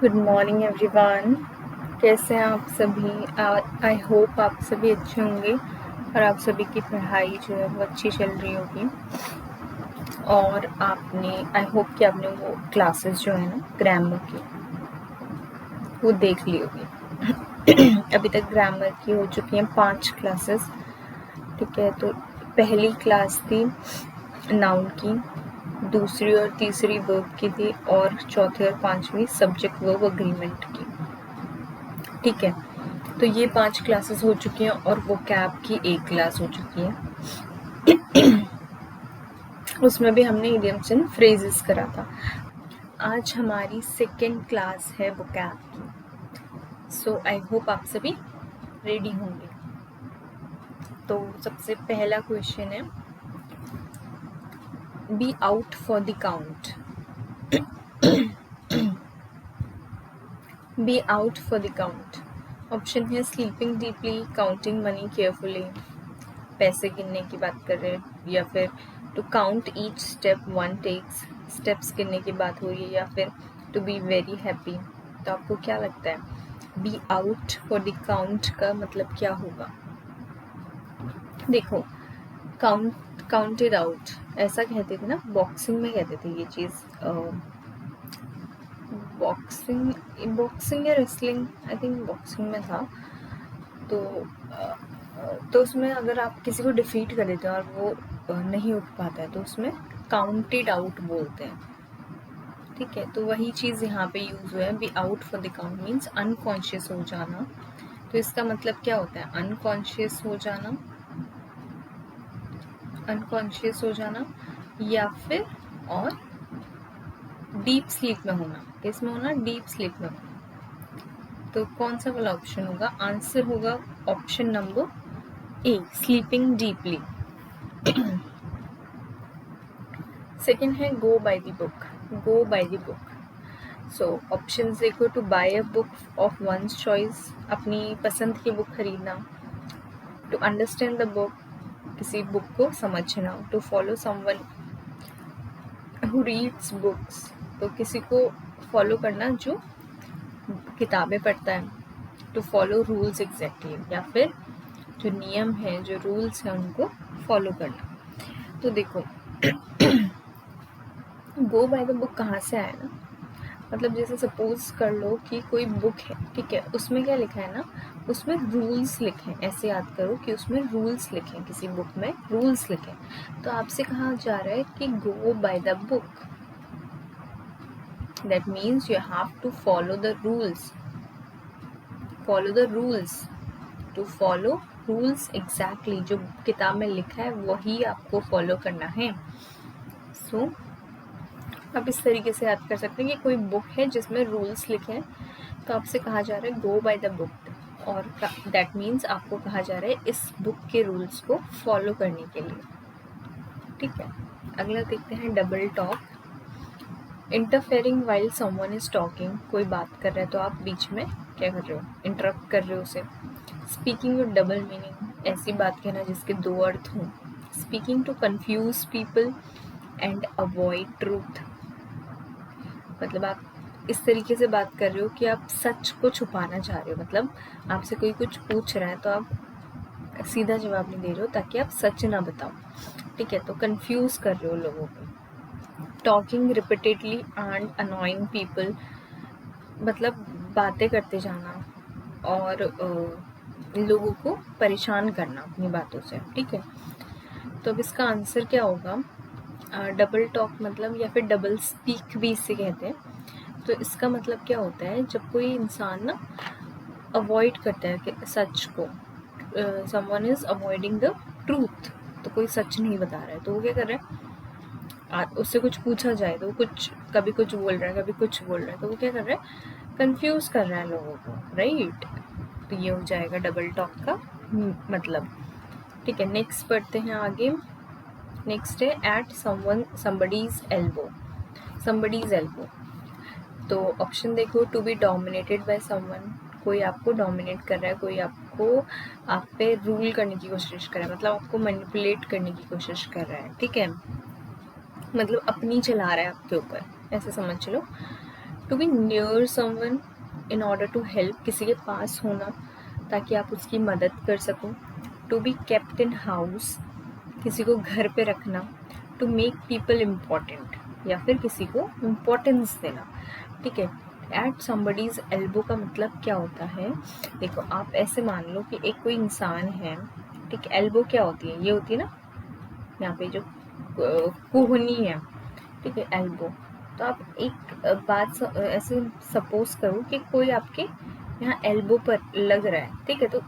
Good morning everyone. कैसे हैं आप सभी? आई होप आप सभी अच्छे होंगे और आप सभी की पढ़ाई जो है वो अच्छी चल रही होगी। और आपने आई होप कि आपने वो क्लासेस जो है ना ग्रामर की वो देख ली होगी। अभी तक ग्रामर की हो चुकी हैं 5 क्लासेस। ठीक है, तो पहली क्लास थी नाउन की, दूसरी और तीसरी वर्ब की थी और चौथी और पांचवी सब्जेक्ट वर्ब अग्रीमेंट की। ठीक है, तो ये 5 क्लासेस हो चुकी हैं और वो कैब की 1 क्लास हो चुकी है। उसमें भी हमने इडियम्स एंड फ्रेजेस करा था। आज हमारी सेकेंड क्लास है वो कैब की। सो आई होप आप सभी रेडी होंगे। तो सबसे पहला क्वेश्चन है, be out for the count. Be out for the count. Option है sleeping deeply, counting money carefully, पैसे गिनने की बात कर रहे हैं, या फिर to count each step one takes, steps गिनने की बात हो रही है, या फिर टू बी वेरी हैप्पी। तो आपको क्या लगता है be out for the count का मतलब क्या होगा? देखो, काउंटेड आउट ऐसा कहते थे ना, बॉक्सिंग में कहते थे ये चीज़। बॉक्सिंग या रेसलिंग, आई थिंक बॉक्सिंग में था। तो उसमें अगर आप किसी को डिफीट कर देते हो और वो नहीं उठ पाता है तो उसमें काउंटेड आउट बोलते हैं। ठीक है, तो वही चीज़ यहाँ पे यूज हुआ है। Be out for the count means unconscious हो जाना। तो इसका मतलब क्या होता है? अनकॉन्शियस हो जाना, अनकॉन्शियस हो जाना, या फिर और डीप स्लीप में होना। किसमें होना? डीप स्लीप में होना। तो कौन सा वाला ऑप्शन होगा? आंसर होगा option number A, sleeping deeply. Second है go by the book. Go by the book. So options देखो, to buy a book of one's choice, अपनी पसंद की बुक खरीदना, टू अंडरस्टैंड द बुक, किसी बुक को समझना, to follow someone who reads books, तो किसी को फॉलो करना जो किताबें पढ़ता है, टू फॉलो रूल्स एग्जैक्टली, या फिर जो नियम है, जो रूल्स हैं उनको फॉलो करना। तो देखो, गो बाय द बुक कहाँ से आया ना, मतलब जैसे सपोज कर लो कि कोई बुक है, ठीक है, उसमें क्या लिखा है ना, उसमें रूल्स लिखे हैं। ऐसे याद करो कि उसमें रूल्स लिखे हैं, किसी बुक में रूल्स लिखे हैं। तो आपसे कहा जा रहा है कि go by the book, that means you have to follow the rules, follow the rules, to follow rules exactly, जो किताब में लिखा है वही आपको फॉलो करना है। सो आप इस तरीके से याद कर सकते हैं कि कोई बुक है जिसमें रूल्स लिखे हैं, तो आपसे कहा जा रहा है गो बाय द बुक, और दैट मीन्स आपको कहा जा रहा है इस बुक के रूल्स को फॉलो करने के लिए। ठीक है, अगला देखते हैं double talk. Interfering while someone is talking, कोई बात कर रहा है तो आप बीच में क्या कर रहे हो? इंटरप्ट कर रहे हो उसे। स्पीकिंग विद डबल मीनिंग, ऐसी बात कहना जिसके 2 अर्थ हों। Speaking to confuse people and avoid truth, मतलब आप इस तरीके से बात कर रहे हो कि आप सच को छुपाना चाह रहे हो। मतलब आपसे कोई कुछ पूछ रहा है तो आप सीधा जवाब नहीं दे रहे हो ताकि आप सच ना बताओ। ठीक है, तो कंफ्यूज कर रहे हो लोगों को। Talking repeatedly and annoying people, मतलब बातें करते जाना और लोगों को परेशान करना अपनी बातों से। ठीक है, तो अब इसका आंसर क्या होगा? डबल टॉक मतलब, या फिर डबल स्पीक भी इसे कहते हैं। तो इसका मतलब क्या होता है? जब कोई इंसान ना अवॉइड करता है कि सच को, someone is avoiding the truth, तो कोई सच नहीं बता रहा है, तो वो क्या कर रहा है? उससे कुछ पूछा जाए तो वो कुछ कभी कुछ बोल रहा है, कभी कुछ बोल रहा है, तो वो क्या कर रहा है? कंफ्यूज कर रहा है लोगों को, राइट? तो ये हो जाएगा डबल टॉक का मतलब। ठीक है, नेक्स्ट पढ़ते हैं आगे। नेक्स्ट है at somebody's elbow. Somebody's elbow, तो ऑप्शन देखो, to be dominated by someone, कोई आपको डोमिनेट कर रहा है, कोई आपको आप पे रूल करने की कोशिश कर रहा है, मतलब आपको मैनिपुलेट करने की कोशिश कर रहा है। ठीक है, मतलब अपनी चला रहा है आपके ऊपर, ऐसे समझ लो। To be near someone in order to help, किसी के पास होना ताकि आप उसकी मदद कर सको. To be kept in house, किसी को घर पे रखना. टू मेक पीपल इम्पॉर्टेंट, या फिर किसी को इम्पोर्टेंस देना. ठीक है. एट समबडीज एल्बो का मतलब क्या होता है? देखो, आप ऐसे मान लो कि एक कोई इंसान है. ठीक. एल्बो क्या होती है? ये होती है ना यहाँ पे जो कोहनी है. ठीक है, एल्बो. तो आप एक बात ऐसे सपोज करो कि कोई आपके यहाँ एल्बो पर लग रहा है. ठीक है. तो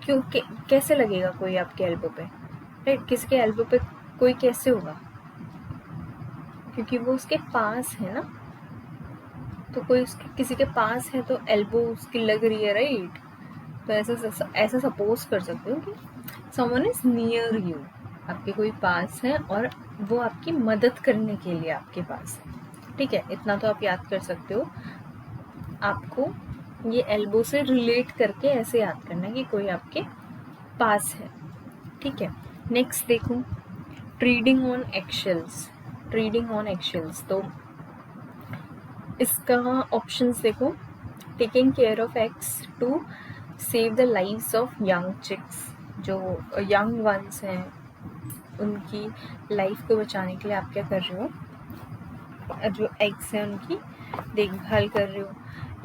क्यों कैसे लगेगा कोई आपके एल्बो पे? राइट. किसके एल्बो पे कोई कैसे होगा? क्योंकि वो उसके पास है ना. तो कोई उसके किसी के पास है तो एल्बो उसकी लग रही है. राइट. तो ऐसा सपोज कर सकते हो कि समवन इज नियर यू, आपके कोई पास है और वो आपकी मदद करने के लिए आपके पास है. ठीक है. इतना तो आप याद कर सकते हो. आपको ये एल्बो से रिलेट करके ऐसे याद करना है कि कोई आपके पास है. ठीक है. नेक्स्ट देखो, trading on eggshells. Trading on eggshells, तो इसका ऑप्शंस देखो. Taking care of eggs to save the lives of young chicks, जो यंग वंस हैं उनकी लाइफ को बचाने के लिए आप क्या कर रहे हो? जो एग्स हैं उनकी देखभाल कर रहे हो.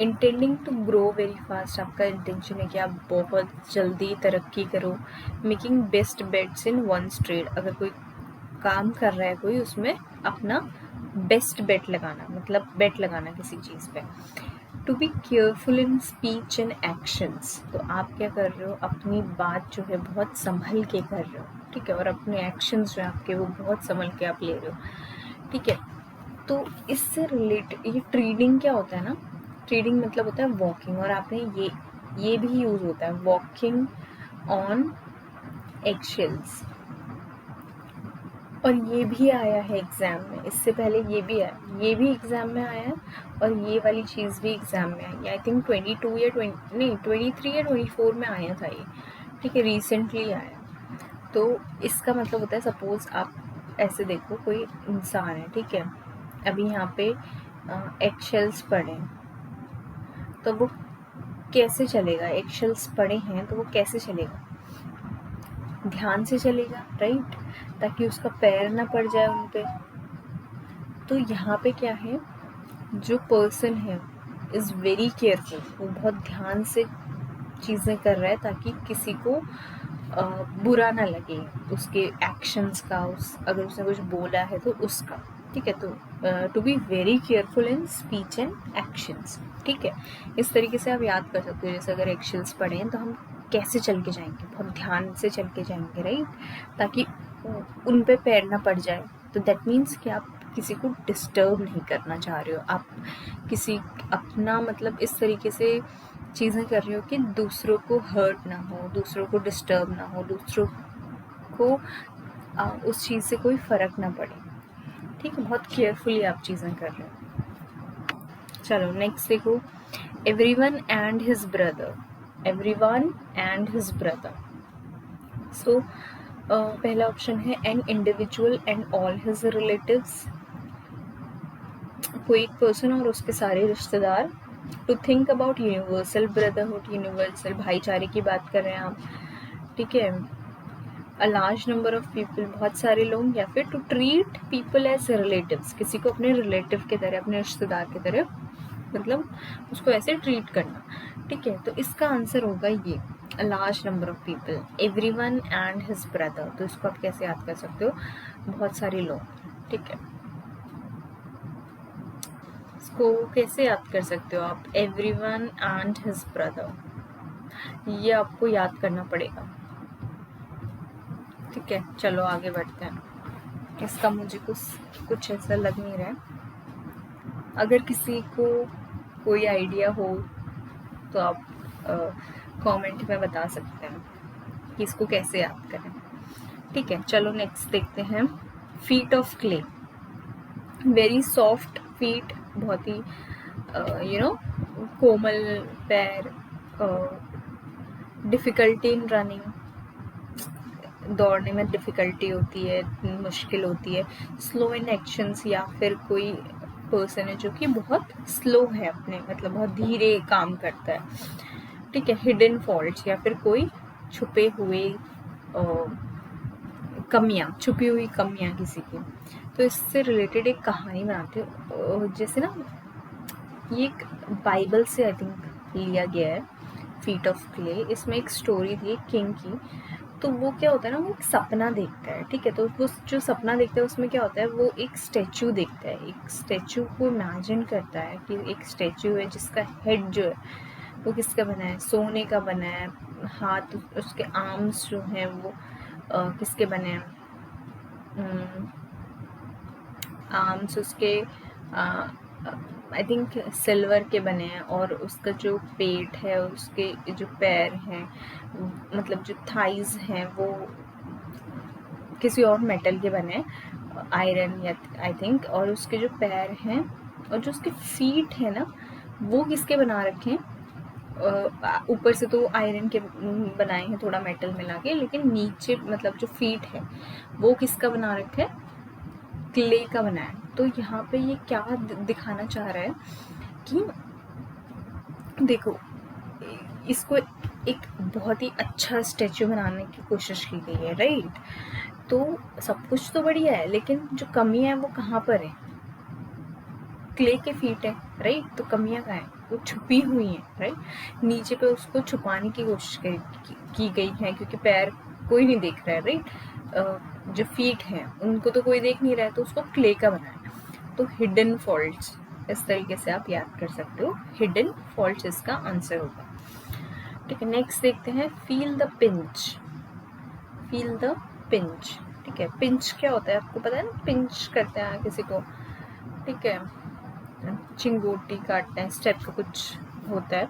Intending to grow very fast, आपका इंटेंशन है कि आप बहुत जल्दी तरक्की करो. Making best bets in one trade, अगर कोई काम कर रहा है कोई, उसमें अपना बेस्ट बेट लगाना, मतलब बेट लगाना किसी चीज़ पे. To be careful in speech and actions, तो आप क्या कर रहे हो? अपनी बात जो है बहुत संभल के कर रहे हो. ठीक है. और अपने एक्शंस जो है आपके वो बहुत संभल के आप ले रहे हो. ठीक है. तो इससे रिलेटेड ये ट्रेडिंग क्या होता है ना, ट्रेडिंग मतलब होता है वॉकिंग, और आपने ये भी यूज होता है, वॉकिंग ऑन एगशेल्स. और ये भी आया है एग्जाम में, इससे पहले ये भी आया, ये भी एग्जाम में आया है और ये वाली चीज़ भी एग्जाम में आई. आई थिंक 22 या 23 या 24 में आया था ये. ठीक है. रिसेंटली आया. तो इसका मतलब होता है, सपोज आप ऐसे देखो, कोई इंसान है. ठीक है. अभी यहाँ पे एक्शेल्स पड़े, तो वो कैसे चलेगा? एक्शेल्स पड़े हैं तो वो कैसे चलेगा? ध्यान से चलेगा. राइट. ताकि उसका पैर ना पड़ जाए उन पे. तो यहाँ पे क्या है, जो पर्सन है इज़ वेरी केयरफुल, वो बहुत ध्यान से चीज़ें कर रहा है ताकि किसी को बुरा ना लगे उसके एक्शंस का, अगर उसने कुछ बोला है तो उसका. ठीक है. तो to be very careful in speech and actions. ठीक है. इस तरीके से आप याद कर सकते हो. जैसे अगर एक्शंस पढ़े हैं तो हम कैसे चल के जाएंगे? बहुत ध्यान से चल के जाएंगे. राइट. ताकि उन पे पैर ना पड़ जाए. तो दैट मीन्स कि आप किसी को डिस्टर्ब नहीं करना चाह रहे हो. आप किसी अपना मतलब इस तरीके से चीज़ें कर रहे हो कि दूसरों को हर्ट ना हो, दूसरों को डिस्टर्ब ना हो, दूसरों को उस चीज़ से कोई फ़र्क ना पड़े. ठीक है. बहुत केयरफुली आप चीज़ें कर रहे हो. चलो नेक्स्ट देखो, everyone and his brother. Everyone and his brother. So पहला ऑप्शन है an individual and all his relatives, कोई एक पर्सन और उसके सारे रिश्तेदार. To think about universal brotherhood, universal भाईचारे की बात कर रहे हैं आप. ठीक है. A large number of people, बहुत सारे लोग. या फिर to treat people as relatives, किसी को अपने रिलेटिव की तरह, अपने रिश्तेदार की तरह, मतलब उसको ऐसे ट्रीट करना. ठीक है. तो इसका आंसर होगा ये, अ large number of people. Everyone and his brother, तो इसको आप कैसे याद कर सकते हो? बहुत सारे लोग. ठीक है. इसको कैसे याद कर सकते हो आप? एवरीवन एंड हिज ब्रदर, ये आपको याद करना पड़ेगा. ठीक है. चलो आगे बढ़ते हैं. इसका मुझे कुछ ऐसा लग नहीं रहा है. अगर किसी को कोई आइडिया हो तो आप कमेंट में बता सकते हैं कि इसको कैसे याद करें. ठीक है. चलो नेक्स्ट देखते हैं. Feet of clay. Very soft feet, बहुत ही कोमल पैर. डिफ़िकल्टी इन रनिंग, दौड़ने में डिफ़िकल्टी होती है, मुश्किल होती है. स्लो इन एक्शंस, या फिर कोई पर्सन है जो कि बहुत स्लो है अपने, मतलब बहुत धीरे काम करता है, ठीक है। हिडन फॉल्ट्स या फिर कोई छुपे हुए छुपी हुई कमियां किसी की। तो इससे रिलेटेड एक कहानी बनाते हो, जैसे ना ये एक बाइबल से आई थिंक लिया गया है, फीट ऑफ क्ले। इसमें एक स्टोरी थी किंग की। तो वो क्या होता है ना, वो एक सपना देखता है, ठीक है। तो वो जो सपना देखता है उसमें क्या होता है, वो एक स्टैचू देखता है, एक स्टैचू को इमेजिन करता है कि एक स्टैचू है जिसका हेड जो है वो किसका बना है, सोने का बना है। हाथ, उसके आर्म्स जो हैं वो किसके बने हैं, आर्म्स उसके आई थिंक सिल्वर के बने हैं। और उसका जो पेट है, उसके जो पैर हैं, मतलब जो थाइज हैं, वो किसी और मेटल के बने हैं, आयरन या आई थिंक। और उसके जो पैर हैं और जो उसके फीट हैं ना, वो किसके बना रखे हैं, ऊपर से तो आयरन के बनाए हैं, थोड़ा मेटल मिला के, लेकिन नीचे मतलब जो फीट है वो किसका बना रखा है, क्ले का बनाया है। तो यहाँ पे ये क्या दिखाना चाह रहा है कि देखो, इसको एक बहुत ही अच्छा स्टैचू बनाने की कोशिश की गई है, राइट। तो सब कुछ तो बढ़िया है, लेकिन जो कमी है वो कहाँ पर है, क्ले के फीट है, राइट। तो कमियां कहाँ है, वो छुपी हुई हैं, राइट। नीचे पे उसको छुपाने की कोशिश की गई है, क्योंकि पैर कोई नहीं देख रहा है, राइट। जो फीट हैं उनको तो कोई देख नहीं रहा है, तो उसको क्ले का बनाया। तो हिडन फॉल्ट्स, इस तरीके से आप याद कर सकते हो, हिडन फॉल्ट्स इसका आंसर होगा, ठीक है। नेक्स्ट देखते हैं, feel the pinch. Feel the pinch, ठीक है। पिंच क्या होता है आपको पता है ना, पिंच करते हैं किसी को, ठीक है, चिंगोटी काटते हैं, इस टाइप का कुछ होता है।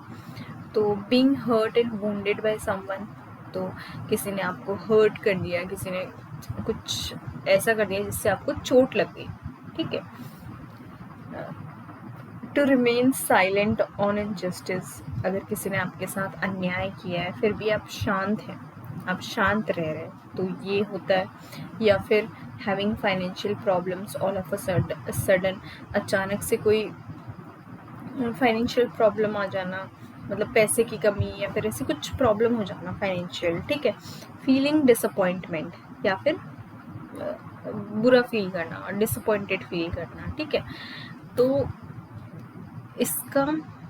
तो being hurt and wounded by someone, तो किसी ने आपको हर्ट कर दिया, किसी ने कुछ ऐसा कर दिया जिससे आपको चोट लग गई, ठीक है। To remain silent on injustice, अगर किसी ने आपके साथ अन्याय किया है फिर भी आप शांत हैं, आप शांत रह रहे हैं, तो ये होता है। या फिर having financial problems all of a sudden, अचानक से कोई फाइनेंशियल प्रॉब्लम आ जाना, मतलब पैसे की कमी या फिर ऐसी कुछ प्रॉब्लम हो जाना फाइनेंशियल, ठीक है। फीलिंग डिसअपॉइंटमेंट, या फिर बुरा फील करना, डिसअपॉइंटेड फील करना, ठीक है। तो इसका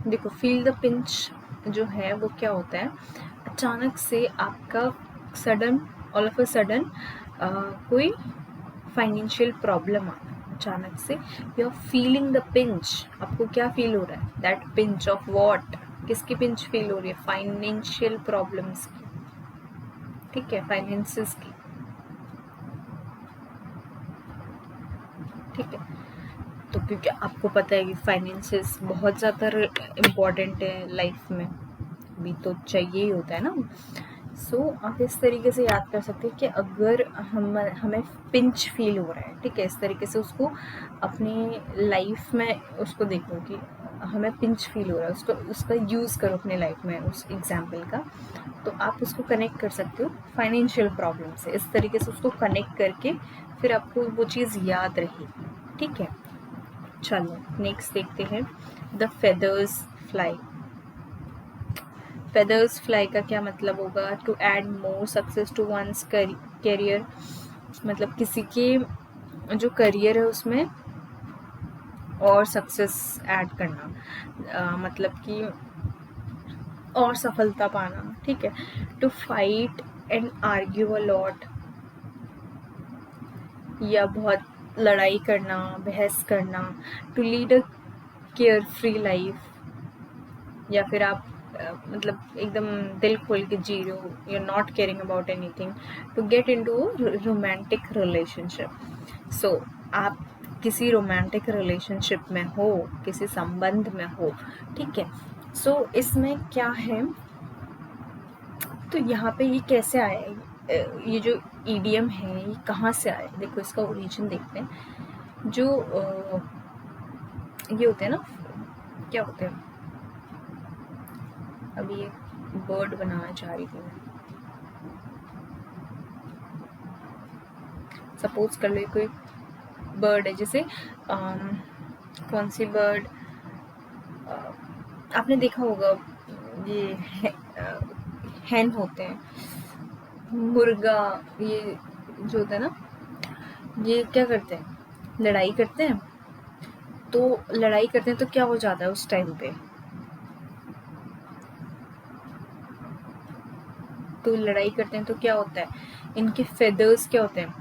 देखो, फील द पिंच जो है वो क्या होता है, अचानक से आपका sudden, all of a sudden कोई फाइनेंशियल प्रॉब्लम आना, अचानक से you are feeling the pinch, आपको क्या फील हो रहा है, दैट पिंच ऑफ व्हाट, किसकी पिंच फील हो रही है, फाइनेंशियल प्रॉब्लम्स की, ठीक है, फाइनेंसेस की, ठीक है। तो क्योंकि आपको पता है कि फाइनेंसेस बहुत ज़्यादा इम्पॉर्टेंट है लाइफ में, भी तो चाहिए ही होता है ना। सो आप इस तरीके से याद कर सकते हैं कि अगर हमें पिंच फील हो रहा है, ठीक है, इस तरीके से उसको अपनी लाइफ में उसको देखो कि हमें पिंच फील हो रहा है, उसको उसका यूज़ करो अपने लाइफ में, उस एग्जाम्पल का। तो आप उसको कनेक्ट कर सकते हो फाइनेंशियल प्रॉब्लम से, इस तरीके से उसको कनेक्ट करके फिर आपको वो चीज़ याद रहेगी, ठीक है। चलो नेक्स्ट देखते हैं, the feathers fly. Feathers fly का क्या मतलब होगा, to add more success to one's career, मतलब किसी के जो करियर है उसमें और सक्सेस ऐड करना, मतलब कि और सफलता पाना, ठीक है। To fight and argue a lot, या बहुत लड़ाई करना, बहस करना। To lead a carefree life, या फिर आप मतलब एकदम दिल खोल के जी रहे हो, you are not caring about anything. To get into romantic relationship, so आप किसी रोमांटिक रिलेशनशिप में हो, किसी संबंध में हो, ठीक है। सो इसमें क्या है, तो यहाँ पे ये कैसे आया है, ये जो ईडीएम है ये कहाँ से आया है, देखो इसका ओरिजिन देखते हैं। जो ये होते हैं ना, क्या होते हैं, अभी एक बर्ड बनाना चाह रही थी मैं, सपोज कर लो कोई बर्ड है, जैसे कौन सी बर्ड, आपने देखा होगा ये हैन होते हैं, मुर्गा, ये जो होता है ना, ये क्या करते हैं, लड़ाई करते हैं। तो लड़ाई करते हैं तो क्या हो जाता है उस टाइम पे, तो लड़ाई करते हैं तो क्या होता है, इनके फेदर्स क्या होते हैं,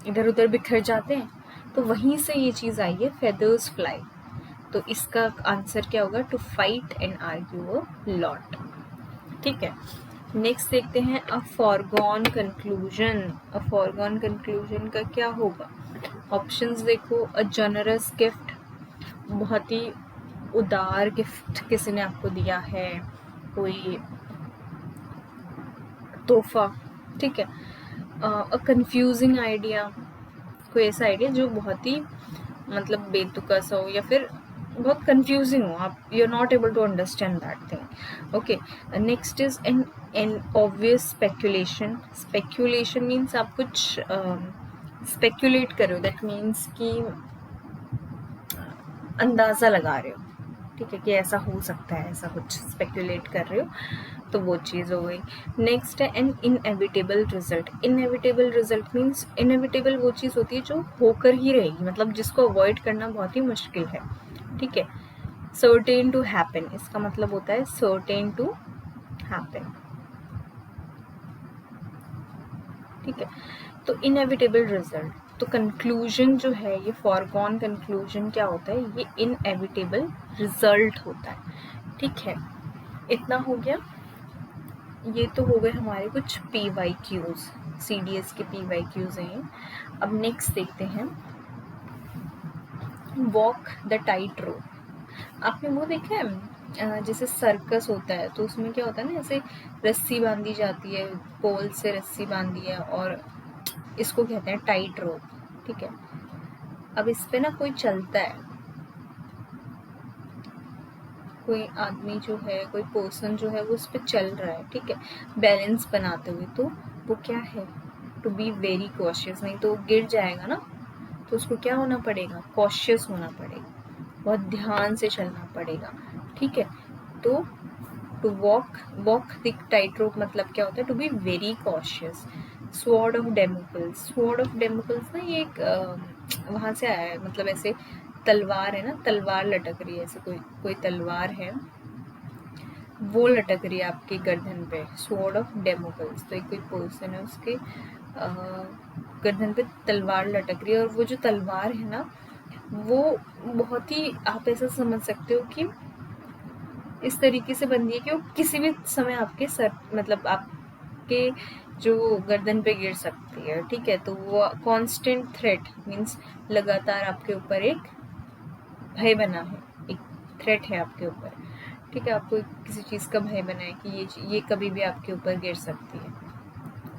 इधर उधर बिखर जाते हैं। तो वहीं से ये चीज़ आई है, फेदर्स फ्लाई। तो इसका आंसर क्या होगा, to fight and argue a lot. ठीक है, नेक्स्ट देखते हैं a foregone conclusion. A foregone conclusion का क्या होगा, ऑप्शंस देखो, अ जनरस गिफ्ट, बहुत ही उदार गिफ्ट किसी ने आपको दिया है, कोई तोहफा। ठीक है, अ कंफ्यूजिंग आइडिया, कोई ऐसा आइडिया जो बहुत ही मतलब बेतुका सा हो या फिर बहुत कंफ्यूजिंग हो, आप you are not able to understand that thing. Okay, next is an obvious speculation. Speculation means आप कुछ स्पेक्यूलेट कर रहे हो, दैट मीन्स कि अंदाज़ा लगा रहे हो, ठीक है, कि ऐसा हो सकता है, ऐसा कुछ स्पेक्यूलेट कर रहे हो, तो वो चीज़ हो गई। नेक्स्ट है N inevitable result. Inevitable result means, inevitable वो चीज़ होती है जो होकर ही रहेगी, मतलब जिसको अवॉइड करना बहुत ही मुश्किल है। ठीक है, सर्टेन टू हैपन, इसका मतलब होता है सर्टेन टू हैपन। ठीक है, तो इनएविटेबल रिजल्ट, तो कंक्लूजन जो है, ये फॉरगॉन कंक्लूजन क्या होता है, ये इनएविटेबल रिजल्ट होता है। ठीक है, इतना हो गया। ये तो हो गए हमारे कुछ PYQs, CDS के PYQs हैं। अब नेक्स्ट देखते हैं वॉक द टाइट रोप। आपने वो देखा है, जैसे सर्कस होता है तो उसमें क्या होता है ना, ऐसे रस्सी बांधी जाती है, पोल से रस्सी बांधी है, और इसको कहते हैं टाइट रोप। ठीक है, अब इस पे ना कोई चलता है, कोई आदमी जो है, कोई पर्सन जो है वो उस पे चल रहा है, ठीक है, बैलेंस बनाते हुए, तो वो क्या है, टू बी वेरी कॉशियस, नहीं तो गिर जाएगा ना, तो उसको क्या होना पड़ेगा, कॉशियस होना पड़ेगा, बहुत ध्यान से चलना पड़ेगा। ठीक है, तो to walk the tightrope मतलब क्या होता है, to be very cautious. Sword of Damocles, sword of Damocles ना, ये एक वहाँ से आया है, मतलब ऐसे तलवार है ना, तलवार लटक रही है, ऐसे कोई कोई तलवार है, वो लटक रही है आपके गर्दन पे, स्वॉर्ड ऑफ डेमोकल्स। तो एक कोई पर्सन है, उसके गर्दन पे तलवार लटक रही है, और वो जो तलवार है ना, वो बहुत ही, आप ऐसा समझ सकते हो कि इस तरीके से बंधी है कि वो किसी भी समय आपके सर, मतलब आपके जो गर्दन पे गिर सकती है। ठीक है, तो वो कांस्टेंट थ्रेट मीन्स लगातार आपके ऊपर एक भय बना है, एक थ्रेट है आपके ऊपर। ठीक है, आपको किसी चीज़ का भय बना है कि ये कभी भी आपके ऊपर गिर सकती है।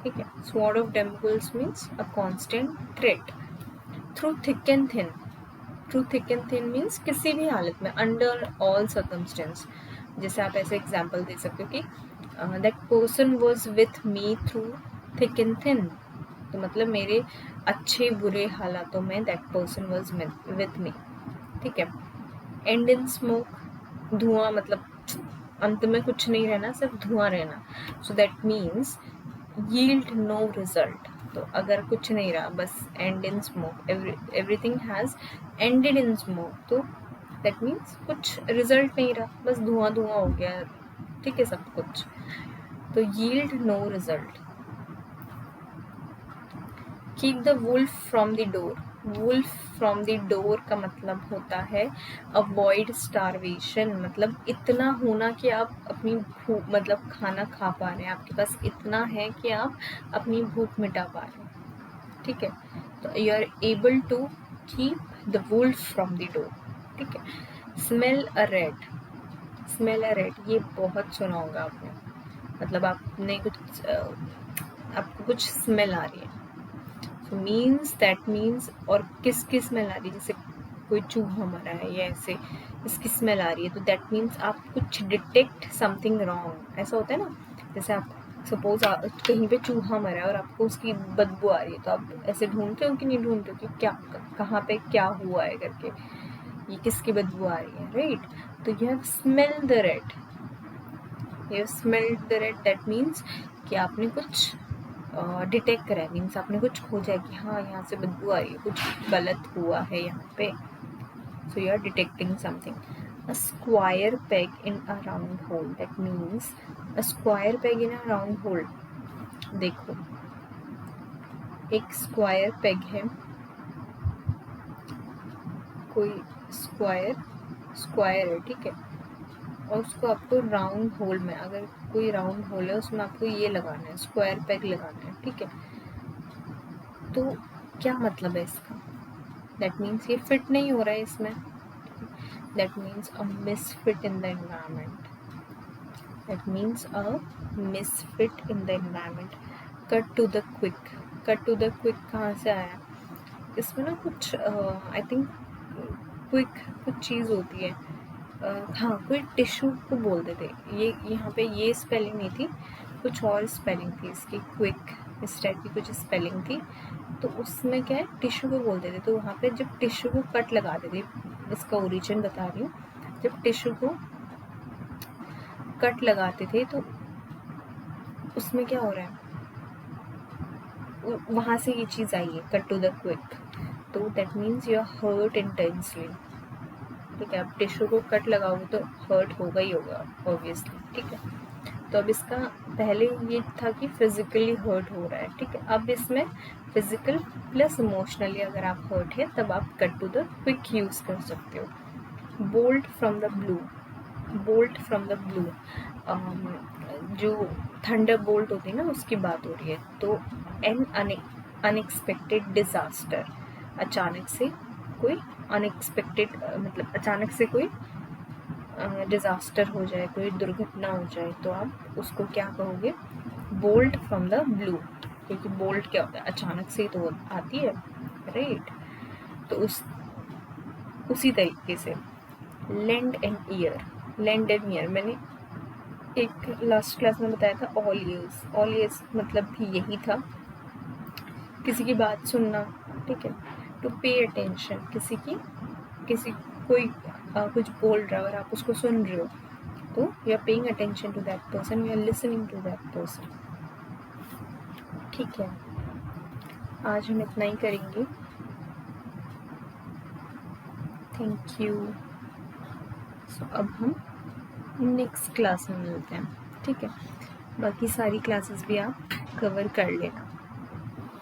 ठीक है, sword of Damocles means a constant threat through thick and thin. Through thick and thin means किसी भी हालत में, अंडर ऑल सर्कमस्टेंस। जैसे आप ऐसे एग्जाम्पल दे सकते हो कि that person was with me through thick and thin, तो मतलब मेरे अच्छे बुरे हालातों में that person was with me. ठीक है, एंड इन स्मोक, धुआं, मतलब अंत में कुछ नहीं रहना, सिर्फ धुआं रहना। So that means yield no result, तो अगर कुछ नहीं रहा, बस end in smoke, everything has ended in smoke, तो दैट मीन्स कुछ रिजल्ट नहीं रहा, बस धुआं धुआं हो गया। ठीक है, सब कुछ, तो yield no result. Keep the wolf from the door, wolf from the door का मतलब होता है अवॉइड स्टारवेशन, मतलब इतना होना कि आप अपनी भूख, मतलब खाना खा पा रहे हैं, आपके पास इतना है कि आप अपनी भूख मिटा पा रहे हैं। ठीक है, तो you are able to keep the wolf from the door. ठीक है, smell a rat, smell a rat, ये बहुत सुना होगा आपने, मतलब आपने कुछ आपको कुछ स्मेल आ रही है, मीन्स दैट मीन्स, और किसकी स्मेल आ रही है, जैसे कोई चूहा मरा है या ऐसे इसकी स्मेल आ रही है, तो दैट मीन्स आप कुछ डिटेक्ट समथिंग रॉन्ग। ऐसा होता है ना, जैसे आप सपोज कहीं पे चूहा मरा है और आपको उसकी बदबू आ रही है, तो आप ऐसे ढूंढते हो कि नहीं ढूंढते हो कि क्या, कहाँ पे क्या हुआ है करके। ये किसकी बदबू आ रही है, राइट? तो you have smelled the rate, you have smelled the rate, that means कि आपने कुछ डिटेक्ट करा है, मीन्स आपने कुछ खोजा है कि हाँ यहाँ से बदबू आ रही है, कुछ गलत हुआ है यहाँ पे। So you are detecting something. A square peg in a round hole, that means a square peg in a round hole। देखो एक स्क्वायर पेग है, कोई स्क्वायर है, ठीक है, और उसको आपको राउंड होल में, अगर कोई राउंड होल है उसमें आपको ये लगाना है, स्क्वायर पेग लगाना है, ठीक है। तो क्या मतलब है इसका? दैट मीन्स ये फिट नहीं हो रहा है इसमें, that means a misfit in the environment, that means a misfit in the environment. Cut to the quick, cut to the quick कहाँ से आया? इसमें ना कुछ आई थिंक क्विक कुछ चीज़ होती है, हाँ कोई टिश्यू को बोलते थे, ये यहाँ पे ये स्पेलिंग नहीं थी, कुछ और स्पेलिंग थी इसकी, क्विक इस टाइप की कुछ स्पेलिंग थी। तो उसमें क्या है, टिश्यू को बोलते थे। तो वहाँ पे जब टिश्यू को कट लगाते थे, इसका ओरिजिन बता रही हूँ, जब टिश्यू को कट लगाते थे तो उसमें क्या हो रहा है, वहाँ से ये चीज़ आई है, कट टू द क्विक। तो that means you are hurt intensely, ठीक है। अब टिश्यू को कट लगाओगे तो हर्ट होगा ही होगा ऑब्वियसली, ठीक है। तो अब इसका पहले ये था कि फिजिकली हर्ट हो रहा है, ठीक है। अब इसमें फिजिकल प्लस इमोशनली अगर आप हर्ट है तब आप cut to the quick use कर सकते हो। Bolt from the blue, bolt from the blue, जो थंडर बोल्ट होती है ना उसकी बात हो रही है। तो एन अनएक्सपेक्टेड डिजास्टर, अचानक से कोई अनएक्सपेक्टेड मतलब अचानक से कोई डिजास्टर हो जाए, कोई दुर्घटना हो जाए, तो आप उसको क्या कहोगे? बोल्ट फ्रॉम द ब्लू, क्योंकि बोल्ट क्या होता है, अचानक से तो आती है, राइट? तो उसी तरीके से lend an ear, lend an ear मैंने एक लास्ट क्लास में बताया था, ऑल ईयर्स, ऑल ईयर्स मतलब भी यही था, किसी की बात सुनना, ठीक है। टू पे अटेंशन, किसी कोई कुछ बोल रहा है और आप उसको सुन रहे हो, तो you are paying attention to that person, you are listening to that person, ठीक है। आज हम इतना ही करेंगे, थैंक यू। सो अब हम नेक्स्ट क्लास में मिलते हैं, ठीक है। बाकी सारी क्लासेस भी आप कवर कर लेना।